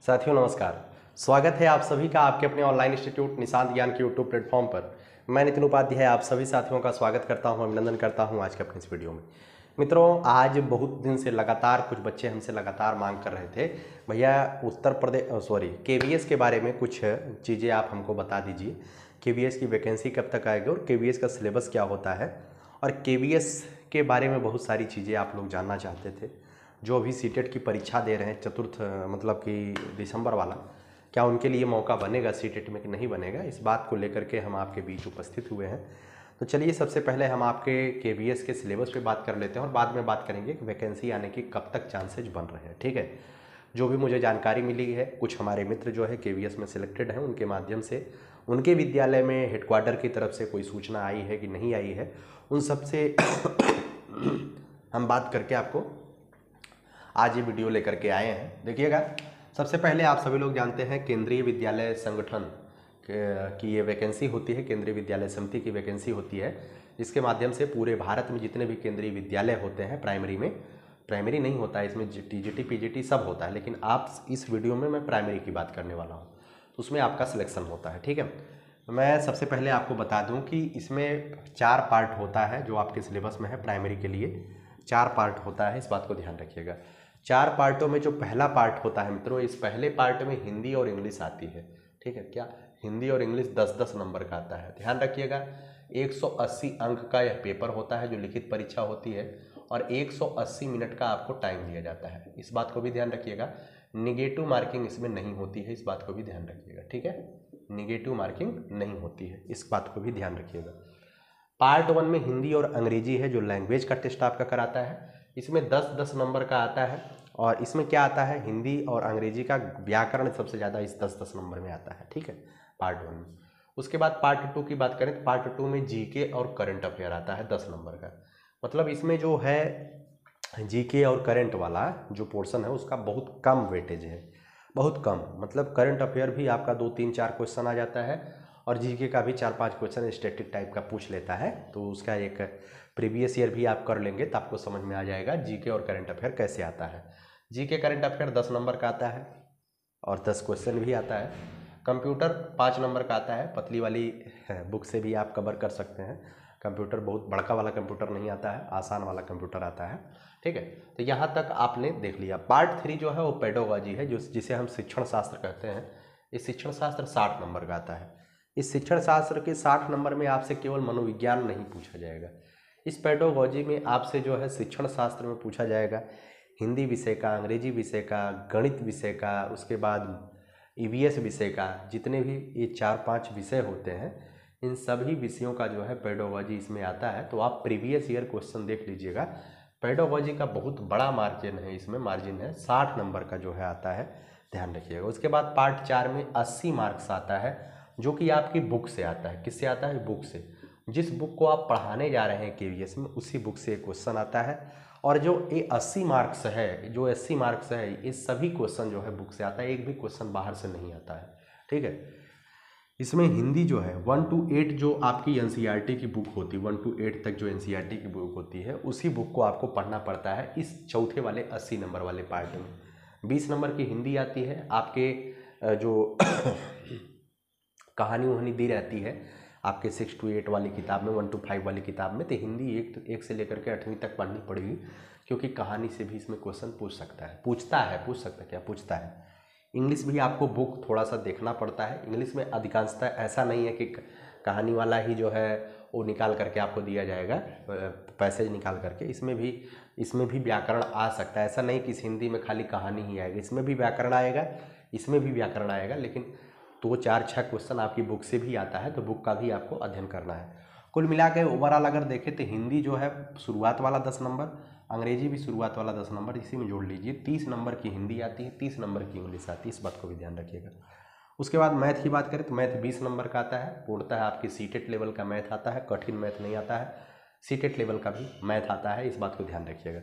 साथियों नमस्कार। स्वागत है आप सभी का आपके अपने ऑनलाइन इंस्टीट्यूट निशांत ज्ञान के यूट्यूब प्लेटफॉर्म पर। मैं नितिन उपाध्याय आप सभी साथियों का स्वागत करता हूं, अभिनंदन करता हूं आज के अपने इस वीडियो में। मित्रों, आज बहुत दिन से लगातार कुछ बच्चे हमसे लगातार मांग कर रहे थे, भैया उत्तर प्रदेश केवीएस के बारे में कुछ चीज़ें आप हमको बता दीजिए। केवीएस की वैकेंसी कब तक आएगी और केवीएस का सिलेबस क्या होता है, और केवीएस के बारे में बहुत सारी चीज़ें आप लोग जानना चाहते थे। जो अभी सीटेट की परीक्षा दे रहे हैं चतुर्थ मतलब कि दिसंबर वाला, क्या उनके लिए मौका बनेगा सीटेट में कि नहीं बनेगा, इस बात को लेकर के हम आपके बीच उपस्थित हुए हैं। तो चलिए सबसे पहले हम आपके केवीएस के सिलेबस पे बात कर लेते हैं और बाद में बात करेंगे कि वैकेंसी आने की कब तक चांसेज बन रहे हैं। ठीक है, जो भी मुझे जानकारी मिली है, कुछ हमारे मित्र जो है केवीएस में सिलेक्टेड हैं, उनके माध्यम से उनके विद्यालय में हेडक्वार्टर की तरफ से कोई सूचना आई है कि नहीं आई है, उन सब से हम बात करके आपको आज ये वीडियो लेकर के आए हैं। देखिएगा, सबसे पहले आप सभी लोग जानते हैं केंद्रीय विद्यालय संगठन की ये वैकेंसी होती है, केंद्रीय विद्यालय समिति की वैकेंसी होती है। इसके माध्यम से पूरे भारत में जितने भी केंद्रीय विद्यालय होते हैं, प्राइमरी नहीं होता है, इसमें टीजीटी पीजीटी सब होता है, लेकिन आप इस वीडियो में मैं प्राइमरी की बात करने वाला हूँ, तो उसमें आपका सिलेक्शन होता है। ठीक है, मैं सबसे पहले आपको बता दूं कि इसमें 4 पार्ट होता है जो आपके सिलेबस में है। प्राइमरी के लिए 4 पार्ट होता है, इस बात को ध्यान रखिएगा। 4 पार्टों में जो पहला पार्ट होता है मित्रों, इस पहले पार्ट में हिंदी और इंग्लिश आती है। ठीक है, क्या हिंदी और इंग्लिश 10-10 नंबर का आता है, ध्यान रखिएगा। 180 अंक का यह पेपर होता है जो लिखित परीक्षा होती है, और 180 मिनट का आपको टाइम दिया जाता है, इस बात को भी ध्यान रखिएगा। निगेटिव मार्किंग इसमें नहीं होती है, इस बात को भी ध्यान रखिएगा। ठीक है, निगेटिव मार्किंग नहीं होती है, इस बात को भी ध्यान रखिएगा। पार्ट 1 में हिंदी और अंग्रेजी है, जो लैंग्वेज का टेस्ट आपका कराता है। इसमें 10-10 नंबर का आता है, और इसमें क्या आता है, हिंदी और अंग्रेजी का व्याकरण सबसे ज़्यादा इस 10-10 नंबर में आता है। ठीक है, पार्ट 1 में। उसके बाद पार्ट 2 की बात करें तो पार्ट 2 में जीके और करंट अफेयर आता है 10 नंबर का। मतलब इसमें जो है जीके और करंट वाला जो पोर्शन है उसका बहुत कम वेटेज है, बहुत कम। मतलब करंट अफेयर भी आपका 2-3-4 क्वेश्चन आ जाता है, और जीके का भी 4-5 क्वेश्चन स्टैटिक टाइप का पूछ लेता है। तो उसका एक प्रीवियस ईयर भी आप कर लेंगे तो आपको समझ में आ जाएगा जीके और करंट अफेयर कैसे आता है। जीके करंट अफेयर 10 नंबर का आता है और 10 क्वेश्चन भी आता है। कंप्यूटर 5 नंबर का आता है, पतली वाली बुक से भी आप कवर कर सकते हैं। कंप्यूटर बहुत बड़का वाला कंप्यूटर नहीं आता है, आसान वाला कंप्यूटर आता है। ठीक है, तो यहाँ तक आपने देख लिया। पार्ट 3 जो है वो पेडोलॉजी है, जिसे हम शिक्षण शास्त्र कहते हैं। इस शिक्षण शास्त्र 60 नंबर का आता है। इस शिक्षण शास्त्र के 60 नंबर में आपसे केवल मनोविज्ञान नहीं पूछा जाएगा, इस पेडोलॉजी में आपसे जो है शिक्षण शास्त्र में पूछा जाएगा हिंदी विषय का, अंग्रेजी विषय का, गणित विषय का, उसके बाद ईवीएस विषय का, जितने भी ये 4-5 विषय होते हैं, इन सभी विषयों का जो है पेडोलॉजी इसमें आता है। तो आप प्रीवियस ईयर क्वेश्चन देख लीजिएगा। पेडोलॉजी का बहुत बड़ा मार्जिन है, इसमें मार्जिन है 60 नंबर का जो है आता है, ध्यान रखिएगा। उसके बाद पार्ट 4 में 80 मार्क्स आता है, जो कि आपकी बुक से आता है। किससे आता है? बुक से। जिस बुक को आप पढ़ाने जा रहे हैं केवीएस में, उसी बुक से एक क्वेश्चन आता है। और जो ये 80 मार्क्स है, जो 80 मार्क्स है, ये सभी क्वेश्चन जो है बुक से आता है, एक भी क्वेश्चन बाहर से नहीं आता है। ठीक है, इसमें हिंदी जो है 1 to 8 जो आपकी एनसीईआरटी की बुक होती है, 1 to 8 तक जो एनसीईआरटी की बुक होती है, उसी बुक को आपको पढ़ना पड़ता है इस चौथे वाले 80 नंबर वाले पार्ट में। 20 नंबर की हिंदी आती है आपके जो कहानी वहानी दी रहती है आपके 6 to 8 वाली किताब में, 1 to 5 वाली किताब में, तो हिंदी एक से लेकर के 8वीं तक पढ़नी पड़ेगी, क्योंकि कहानी से भी इसमें क्वेश्चन पूछ सकता है, क्या पूछता है। इंग्लिश भी आपको बुक थोड़ा सा देखना पड़ता है। इंग्लिश में अधिकांशतः ऐसा नहीं है कि कहानी वाला ही जो है वो निकाल करके आपको दिया जाएगा, पैसेज निकाल करके। इसमें भी व्याकरण आ सकता है, ऐसा नहीं कि इस हिंदी में खाली कहानी ही आएगी, इसमें भी व्याकरण आएगा, इसमें भी व्याकरण आएगा। लेकिन 2-4-6 क्वेश्चन आपकी बुक से भी आता है, तो बुक का भी आपको अध्ययन करना है। कुल मिला के ओवरऑल अगर देखें तो हिंदी जो है शुरुआत वाला 10 नंबर, अंग्रेजी भी शुरुआत वाला 10 नंबर, इसी में जोड़ लीजिए। 30 नंबर की हिंदी आती है, 30 नंबर की इंग्लिश आती है, इस बात को भी ध्यान रखिएगा। उसके बाद मैथ की बात करें तो मैथ 20 नंबर का आता है। पूर्णतः आपकी सीटेट लेवल का मैथ आता है, कठिन मैथ नहीं आता है, सीटेट लेवल का भी मैथ आता है, इस बात को ध्यान रखिएगा।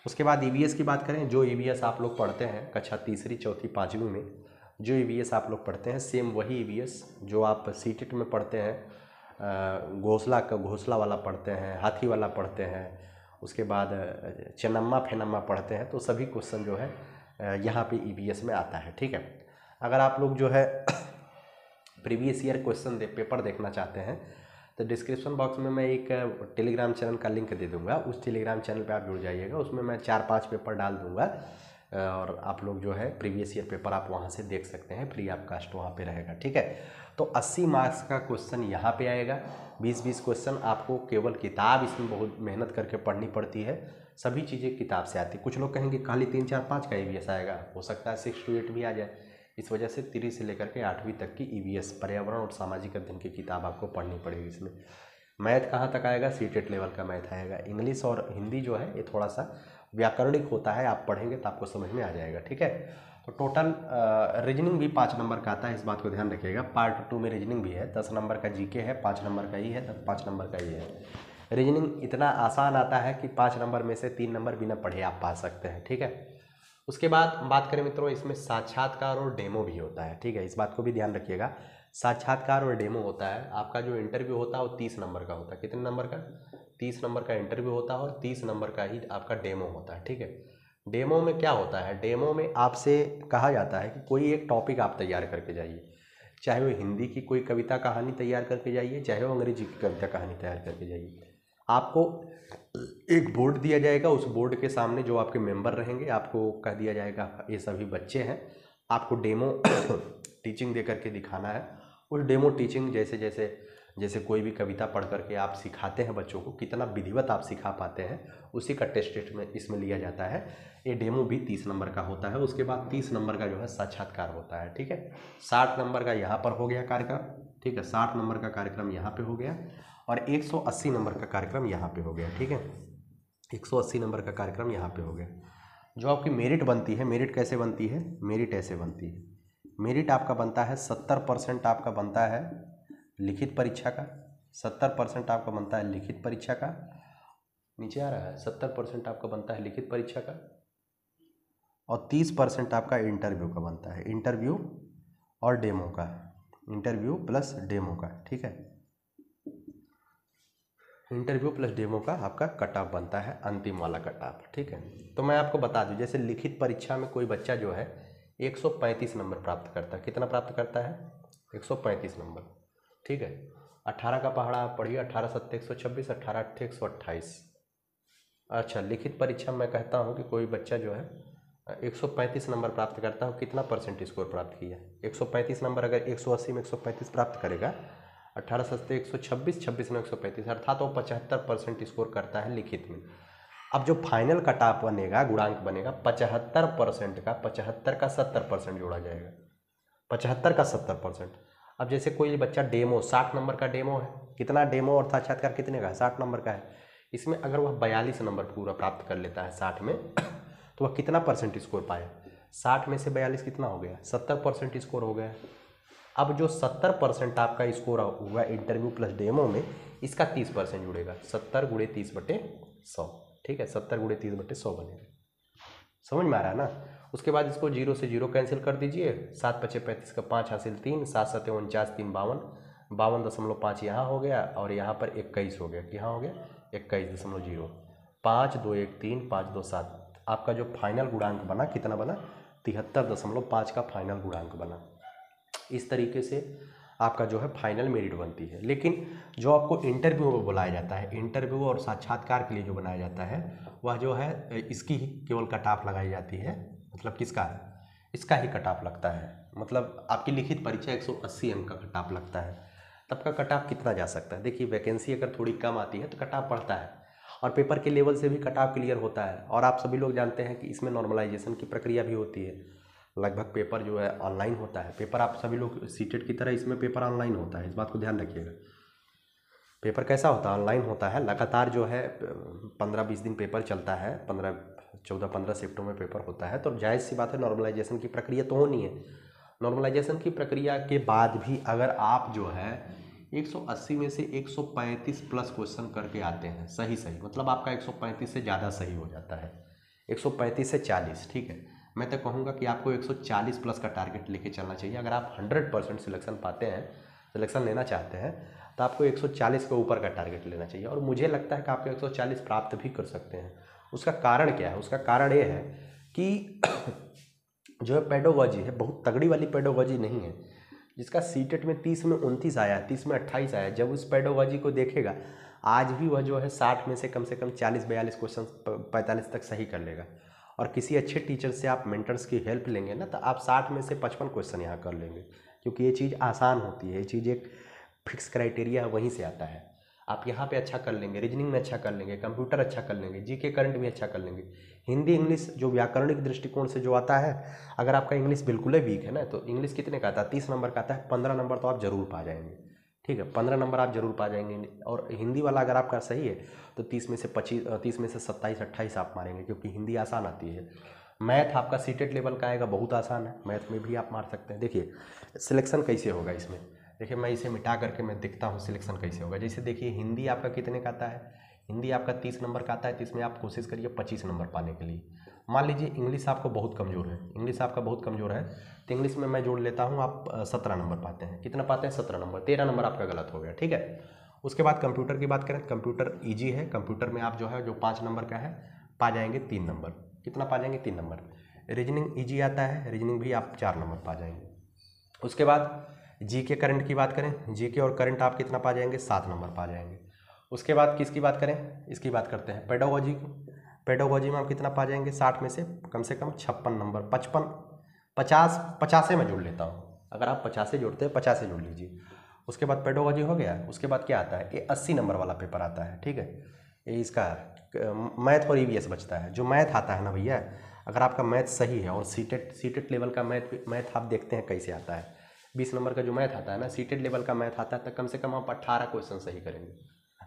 उसके बाद ईवीएस की बात करें, जो ईवीएस आप लोग पढ़ते हैं कक्षा 3री 4थी 5वीं में, जो ईवीएस आप लोग पढ़ते हैं, सेम वही ईवीएस जो आप सीटेट में पढ़ते हैं, घोंसला वाला पढ़ते हैं, हाथी वाला पढ़ते हैं, उसके बाद चनम्मा फेनम्मा पढ़ते हैं, तो सभी क्वेश्चन जो है यहाँ पे EVS में आता है। ठीक है, अगर आप लोग जो है प्रीवियस ईयर क्वेश्चन पेपर देखना चाहते हैं तो डिस्क्रिप्शन बॉक्स में मैं एक टेलीग्राम चैनल का लिंक दे दूंगा, उस टेलीग्राम चैनल पे आप जुड़ जाइएगा। उसमें मैं 4-5 पेपर डाल दूंगा और आप लोग जो है प्रीवियस ईयर पेपर आप वहाँ से देख सकते हैं, फ्री ऑफ कास्ट वहाँ पे रहेगा। ठीक है, तो 80 मार्क्स का क्वेश्चन यहाँ पे आएगा। 20-20 क्वेश्चन आपको केवल किताब इसमें बहुत मेहनत करके पढ़नी पड़ती है, सभी चीज़ें किताब से आती है। कुछ लोग कहेंगे खाली 3-4-5 का EVS आएगा, हो सकता है 6 to 8 भी आ जाए। इस वजह से 3 से लेकर के 8वीं तक की EVS पर्यावरण और सामाजिक अध्ययन की किताब आपको पढ़नी पड़ेगी। इसमें मैथ कहाँ तक आएगा, सीटेट लेवल का मैथ आएगा। इंग्लिश और हिंदी जो है ये थोड़ा सा व्याकरणिक होता है, आप पढ़ेंगे तो आपको समझ में आ जाएगा। ठीक है, तो टोटल रीजनिंग भी 5 नंबर का आता है, इस बात को ध्यान रखिएगा। पार्ट 2 में रीजनिंग भी है, 10 नंबर का GK है, 5 नंबर का ही है, 5 नंबर का ही है। रीजनिंग इतना आसान आता है कि 5 नंबर में से 3 नंबर बिना पढ़े आप पा सकते हैं। ठीक है, उसके बाद बात करें मित्रों, इसमें साक्षात्कार और डेमो भी होता है। ठीक है, इस बात को भी ध्यान रखिएगा। साक्षात्कार और डेमो होता है, आपका जो इंटरव्यू होता है वो 30 नंबर का होता है। कितने नंबर का? 30 नंबर का इंटरव्यू होता है और 30 नंबर का ही आपका डेमो होता है। ठीक है, डेमो में क्या होता है, डेमो में आपसे कहा जाता है कि कोई एक टॉपिक आप तैयार करके जाइए, चाहे वो हिंदी की कोई कविता कहानी तैयार करके जाइए, चाहे वो अंग्रेजी की कविता कहानी तैयार करके जाइए। आपको एक बोर्ड दिया जाएगा, उस बोर्ड के सामने जो आपके मेंबर रहेंगे, आपको कह दिया जाएगा ये सभी बच्चे हैं, आपको डेमो टीचिंग दे करके दिखाना है। उस डेमो टीचिंग जैसे कोई भी कविता पढ़ करके आप सिखाते हैं बच्चों को, कितना विधिवत आप सिखा पाते हैं, उसी का टेस्ट में इसमें लिया जाता है। ये डेमो भी 30 नंबर का होता है। उसके बाद 30 नंबर का जो है साक्षात्कार होता है। ठीक है, 60 नंबर का यहाँ पर हो गया कार्यक्रम। ठीक है, 60 नंबर का कार्यक्रम यहाँ पे हो गया और 180 नंबर का कार्यक्रम यहाँ पे हो गया। ठीक है, 180 नंबर का कार्यक्रम यहाँ पे हो गया। जो आपकी मेरिट बनती है, मेरिट कैसे बनती है, मेरिट ऐसे बनती है। मेरिट आपका बनता है 70% आपका बनता है लिखित परीक्षा का, 70% आपका बनता है लिखित परीक्षा का, नीचे आ रहा है 70% आपका बनता है लिखित परीक्षा का और 30% आपका इंटरव्यू का बनता है, इंटरव्यू और डेमो का, इंटरव्यू प्लस डेमो का। ठीक है, इंटरव्यू प्लस डेमो का आपका कट ऑफ बनता है, अंतिम वाला कट ऑफ। ठीक है, तो मैं आपको बता दूं, जैसे लिखित परीक्षा में कोई बच्चा जो है 135 नंबर प्राप्त करता है। कितना प्राप्त करता है? 135 नंबर। ठीक है, 18 का पहाड़ा आप पढ़िए, 18 7 126, 18 8 128। अच्छा, लिखित परीक्षा में मैं कहता हूँ कि कोई बच्चा जो है 135 नंबर प्राप्त करता है, कितना परसेंट स्कोर प्राप्त किया? 135 नंबर अगर 180 में 135 प्राप्त करेगा, 18 सस्ते 126, 26 में 135, अर्थात वो 75% स्कोर करता है लिखित में। अब जो फाइनल कट ऑफ बनेगा, गुणांक बनेगा 75% का, 75 का 70% जोड़ा जाएगा, 75 का 70%। अब जैसे कोई बच्चा डेमो 60 नंबर का डेमो है, कितना डेमो और साक्षात्कार कितने का है? 60 नंबर का है। इसमें अगर वह 42 नंबर पूरा प्राप्त कर लेता है 60 में तो वह कितना परसेंट स्कोर पाया? 60 में से 42 कितना हो गया? 70% स्कोर हो गया। अब जो 70% आपका स्कोर हुआ इंटरव्यू प्लस डेमो में, इसका 30% जुड़ेगा, 70 × 30/100। ठीक है, 70 × 30/100 बनेगा। समझ में आ रहा है ना? उसके बाद इसको 0 से 0 कैंसिल कर दीजिए, 7 × 5 = 35 का 5 हासिल 3, 7 × 7 = 49, 3 52, 52.5 यहाँ हो गया और यहाँ पर 21 हो गया। यहाँ हो गया 21.0, 5 2 1 3, 5 2 7। आपका जो फाइनल गुणांक बना कितना बना? 73.5 का फाइनल गुणांक बना। इस तरीके से आपका जो है फाइनल मेरिट बनती है। लेकिन जो आपको इंटरव्यू में बुलाया जाता है, इंटरव्यू और साक्षात्कार के लिए जो बनाया जाता है, वह जो है इसकी ही केवल कट ऑफ लगाई जाती है। मतलब किसका? इसका ही कट ऑफ लगता है। मतलब आपकी लिखित परीक्षा 180 अंक का कट ऑफ लगता है, तब का कट ऑफ कितना जा सकता है? देखिए, वैकेंसी अगर थोड़ी कम आती है तो कट ऑफ बढ़ता है और पेपर के लेवल से भी कट ऑफ क्लियर होता है। और आप सभी लोग जानते हैं कि इसमें नॉर्मलाइजेशन की प्रक्रिया भी होती है। लगभग पेपर जो है ऑनलाइन होता है। पेपर आप सभी लोग सीटेट की तरह इसमें पेपर ऑनलाइन होता है, इस बात को ध्यान रखिएगा। पेपर कैसा होता है? ऑनलाइन होता है। लगातार जो है 15-20 दिन पेपर चलता है, 14-15 शिफ्टों में पेपर होता है। तो जायज़ सी बात है, नॉर्मलाइजेशन की प्रक्रिया तो होनी है। नॉर्मलाइजेशन की प्रक्रिया के बाद भी अगर आप जो है 180 में से 135 प्लस क्वेश्चन करके आते हैं सही, मतलब आपका 135 से ज़्यादा सही हो जाता है, 135 से 40। ठीक है, मैं तो कहूँगा कि आपको 140 प्लस का टारगेट लेके चलना चाहिए। अगर आप 100% सिलेक्शन पाते हैं, सिलेक्शन लेना चाहते हैं, तो आपको 140 के ऊपर का टारगेट लेना चाहिए। और मुझे लगता है कि आप 140 प्राप्त भी कर सकते हैं। उसका कारण क्या है? उसका कारण ये है कि जो है पेडोलॉजी है, बहुत तगड़ी वाली पेडोलॉजी नहीं है, जिसका सीटेट में 30 में 29 आया, 30 में 28 आया। जब उस पेडोलॉजी को देखेगा आज भी वह जो है 60 में से कम 40-42 क्वेश्चन 45 तक सही कर लेगा। और किसी अच्छे टीचर से आप मेंटर्स की हेल्प लेंगे ना, तो आप 60 में से 55 क्वेश्चन यहाँ कर लेंगे, क्योंकि ये चीज़ आसान होती है, ये चीज़ एक फिक्स क्राइटेरिया वहीं से आता है। आप यहाँ पे अच्छा कर लेंगे, रीजनिंग में अच्छा कर लेंगे, कंप्यूटर अच्छा कर लेंगे, जीके करंट भी अच्छा कर लेंगे। हिंदी इंग्लिश जो व्याकरणिक दृष्टिकोण से जो आता है, अगर आपका इंग्लिश बिल्कुल ही वीक है ना, तो इंग्लिश कितने का आता है? 30 नंबर का आता है, 15 नंबर तो आप जरूर पा जाएंगे, ठीक है, 15 नंबर आप जरूर पा जाएंगे। और हिंदी वाला अगर आपका सही है तो 30 में से 27-28 आप मारेंगे, क्योंकि हिंदी आसान आती है। मैथ आपका सीटेट लेवल का आएगा, बहुत आसान है, मैथ में भी आप मार सकते हैं। देखिए सिलेक्शन कैसे होगा इसमें, देखिए मैं इसे मिटा करके मैं देखता हूँ सिलेक्शन कैसे होगा। जैसे देखिए हिंदी आपका कितने का आता है, हिंदी आपका 30 नंबर का आता है, तो इसमें आप कोशिश करिए 25 नंबर पाने के लिए। मान लीजिए इंग्लिश आपको बहुत कमज़ोर है, इंग्लिश आपका बहुत कमज़ोर है, तो इंग्लिश में मैं जोड़ लेता हूँ, आप 17 नंबर पाते हैं। कितना पाते हैं? 17 नंबर। 13 नंबर आपका गलत हो गया, ठीक है। उसके बाद कंप्यूटर की बात करें, कंप्यूटर ईजी है, कंप्यूटर में आप जो है जो 5 नंबर का है पा जाएंगे 3 नंबर। कितना पा जाएंगे? 3 नंबर। रीजनिंग ईजी आता है, रीजनिंग भी आप 4 नंबर पा जाएंगे। उसके बाद जीके करंट की बात करें, जीके और करंट आप कितना पा जाएंगे? 7 नंबर पा जाएंगे। उसके बाद किसकी बात करें? इसकी बात करते हैं पेडागोजी की। पेडागोजी में आप कितना पा जाएंगे? 60 में से कम 56 नंबर, 55 50 50 में जोड़ लेता हूँ, अगर आप 50 से जोड़ते हैं 50 से जोड़ लीजिए। उसके बाद पेडागोजी हो गया। उसके बाद क्या आता है? ये 80 नंबर वाला पेपर आता है, ठीक है, ये इसका मैथ और ईवीएस बचता है। जो मैथ आता है ना भैया, अगर आपका मैथ सही है और सीटेट लेवल का मैथ आप देखते हैं कैसे आता है, 20 नंबर का जो मैथ आता है ना, सीटेट लेवल का मैथ आता है, तो कम से कम आप 18 क्वेश्चन सही करेंगे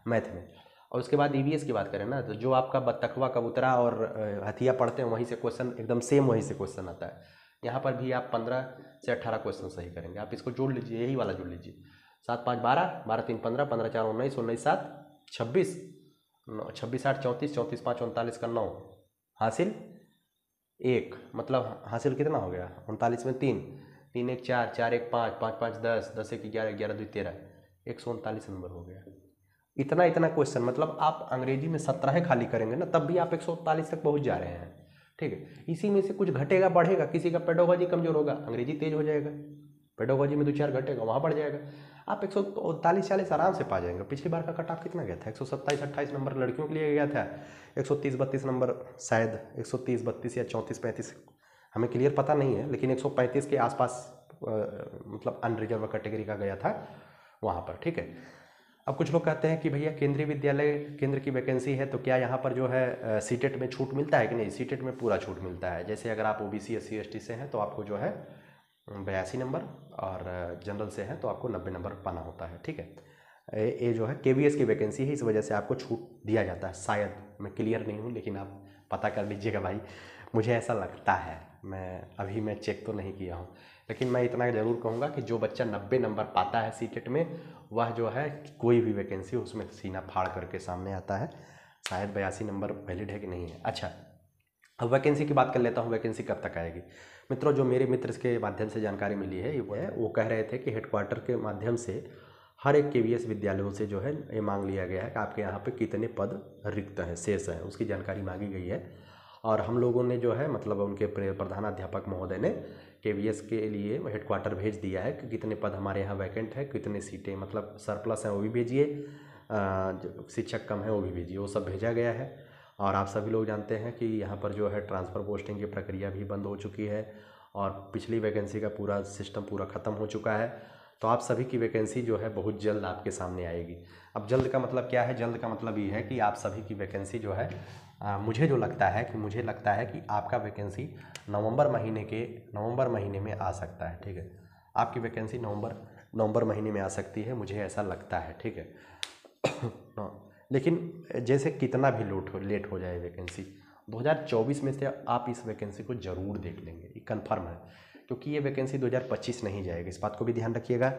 मैथ में। और उसके बाद ईवीएस की बात करें ना, तो जो आपका बतखवा कबूतरा और हथिया पढ़ते हैं वहीं से क्वेश्चन एकदम सेम वहीं से क्वेश्चन आता है। यहाँ पर भी आप 15 से 18 क्वेश्चन सही करेंगे। आप इसको जोड़ लीजिए, यही वाला जोड़ लीजिए, 7 5 12, 12 3 15, 15 4 19, 19 7 26, 26 8 34, 34 5 39 का 9 हासिल 1, मतलब हासिल कितना हो गया? 39 में 3, 3 1 4, 4 1 5, 5 5 10, 10 1 11, 11 2 13, 139 नंबर हो गया। इतना क्वेश्चन, मतलब आप अंग्रेजी में 17 खाली करेंगे ना, तब भी आप 139 तक पहुंच जा रहे हैं, ठीक है। इसी में से कुछ घटेगा बढ़ेगा, किसी का पेडागोजी कमजोर होगा, अंग्रेजी तेज हो जाएगा, पेडागोजी में 2-4 घटेगा, वहाँ बढ़ जाएगा। आप 139-40 आराम से पा जाएंगे। पिछली बार का कट ऑफ कितना गया था? 127-28 नंबर लड़कियों के लिए गया था, 130-32 नंबर शायद, 130-32 या 34-35, हमें क्लियर पता नहीं है, लेकिन 135 के आसपास मतलब अनरिजर्व कैटेगरी का गया था वहाँ पर, ठीक है। अब कुछ लोग कहते हैं कि भैया केंद्रीय विद्यालय केंद्र की वैकेंसी है, तो क्या यहाँ पर जो है सीटेट में छूट मिलता है कि नहीं? सीटेट में पूरा छूट मिलता है। जैसे अगर आप ओबीसी SC ST से हैं तो आपको जो है 82 नंबर, और जनरल से हैं तो आपको 90 नंबर पाना होता है, ठीक है। ये जो है KVS की वैकेंसी है, इस वजह से आपको छूट दिया जाता है। शायद मैं क्लियर नहीं हूँ, लेकिन आप पता कर लीजिएगा भाई, मुझे ऐसा लगता है, मैं चेक तो नहीं किया हूँ, लेकिन मैं इतना ज़रूर कहूँगा कि जो बच्चा 90 नंबर पाता है सीटेट में, वह जो है कोई भी वैकेंसी उसमें सीना फाड़ करके सामने आता है। शायद 82 नंबर वैलिड है कि नहीं है। अच्छा, अब वैकेंसी की बात कर लेता हूँ, वैकेंसी कब तक आएगी। मित्रों, जो मेरे मित्र के माध्यम से जानकारी मिली है वो कह रहे थे कि हेडक्वार्टर के माध्यम से हर एक KVS विद्यालयों से जो है ये मांग लिया गया है कि आपके यहाँ पे कितने पद रिक्त हैं, शेष हैं, उसकी जानकारी मांगी गई है। और हम लोगों ने जो है मतलब उनके प्रधानाध्यापक महोदय ने KVS के लिए हेडक्वार्टर भेज दिया है कि कितने पद हमारे यहाँ वैकेंट है, कितनी सीटें मतलब सरप्लस हैं वो भी भेजिए, शिक्षक कम है वो भी भेजिए, वो सब भेजा गया है। और आप सभी लोग जानते हैं कि यहाँ पर जो है ट्रांसफ़र पोस्टिंग की प्रक्रिया भी बंद हो चुकी है, और पिछली वैकेंसी का पूरा सिस्टम पूरा ख़त्म हो चुका है। तो आप सभी की वैकेंसी जो है बहुत जल्द आपके सामने आएगी। अब जल्द का मतलब क्या है? जल्द का मतलब ये है कि आप सभी की वैकेंसी जो है मुझे लगता है कि आपका वैकेंसी नवंबर महीने में आ सकता है, ठीक है। आपकी वैकेंसी नवंबर महीने में आ सकती है, मुझे ऐसा लगता है, ठीक है। लेकिन जैसे कितना भी लेट हो जाए वैकेंसी, 2024 में से आप इस वैकेंसी को ज़रूर देख लेंगे, ये कन्फर्म है, क्योंकि ये वैकेंसी 2025 नहीं जाएगी, इस बात को भी ध्यान रखिएगा।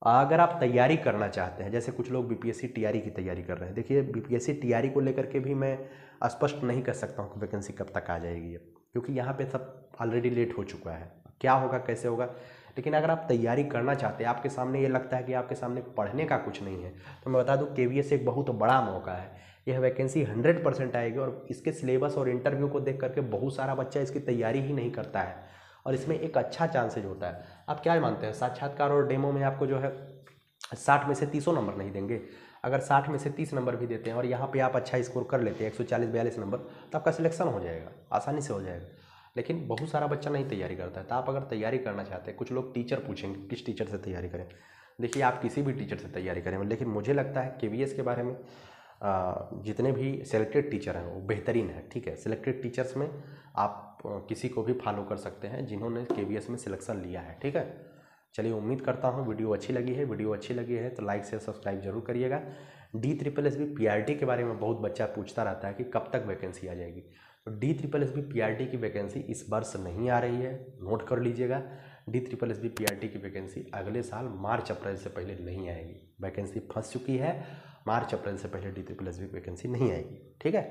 अगर आप तैयारी करना चाहते हैं, जैसे कुछ लोग BPSC TRE की तैयारी कर रहे हैं, देखिए BPSC TRE को लेकर के भी मैं स्पष्ट नहीं कर सकता हूँ कि वैकेंसी कब तक आ जाएगी, क्योंकि यहाँ पे सब ऑलरेडी लेट हो चुका है, क्या होगा कैसे होगा। लेकिन अगर आप तैयारी करना चाहते हैं, आपके सामने ये लगता है कि आपके सामने पढ़ने का कुछ नहीं है, तो मैं बता दूं KVS एक बहुत बड़ा मौका है। यह वैकेंसी 100% आएगी, और इसके सिलेबस और इंटरव्यू को देख करके बहुत सारा बच्चा इसकी तैयारी ही नहीं करता है, और इसमें एक अच्छा चांसेज होता है। आप क्या मानते हैं, साक्षात्कार और डेमो में आपको जो है 60 में से 30 नंबर नहीं देंगे? अगर 60 में से 30 नंबर भी देते हैं और यहाँ पे आप अच्छा स्कोर कर लेते हैं 140-42 नंबर, तो आपका सिलेक्शन हो जाएगा, आसानी से हो जाएगा। लेकिन बहुत सारा बच्चा नहीं तैयारी करता है। तो आप अगर तैयारी करना चाहते हैं, कुछ लोग टीचर पूछेंगे किस टीचर से तैयारी करें। देखिए, आप किसी भी टीचर से तैयारी करें, लेकिन मुझे लगता है KVS के बारे में जितने भी सेलेक्टेड टीचर हैं वो बेहतरीन है। ठीक है, सेलेक्टेड टीचर्स में आप किसी को भी फॉलो कर सकते हैं जिन्होंने KVS में सिलेक्शन लिया है। ठीक है, चलिए, उम्मीद करता हूँ वीडियो अच्छी लगी है। वीडियो अच्छी लगी है तो लाइक शेयर सब्सक्राइब जरूर करिएगा। DSSB PRT के बारे में बहुत बच्चा पूछता रहता है कि कब तक वैकेंसी आ जाएगी। तो DSSB PRT की वैकेंसी इस वर्ष नहीं आ रही है, नोट कर लीजिएगा। DSSB PRT की वैकेंसी अगले साल मार्च अप्रैल से पहले नहीं आएगी। वैकेंसी फंस चुकी है, मार्च अप्रैल से पहले DSSB वैकेंसी नहीं आएगी। ठीक है,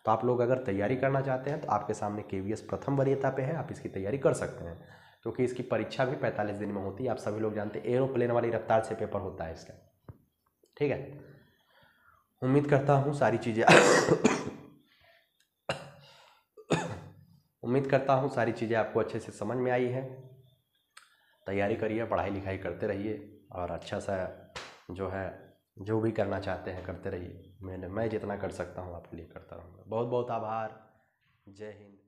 तो आप लोग अगर तैयारी करना चाहते हैं तो आपके सामने KVS प्रथम वरीयता पे है, आप इसकी तैयारी कर सकते हैं, क्योंकि इसकी परीक्षा भी 45 दिन में होती है। आप सभी लोग जानते हैं एरोप्लेन वाली रफ्तार से पेपर होता है इसका। ठीक है, उम्मीद करता हूँ सारी चीज़ें उम्मीद करता हूँ सारी चीज़ें आपको अच्छे से समझ में आई है। तैयारी करिए, पढ़ाई लिखाई करते रहिए और अच्छा सा जो है जो भी करना चाहते हैं करते रहिए। मैं जितना कर सकता हूँ आपके लिए करता रहूँगा। बहुत बहुत आभार। जय हिंद।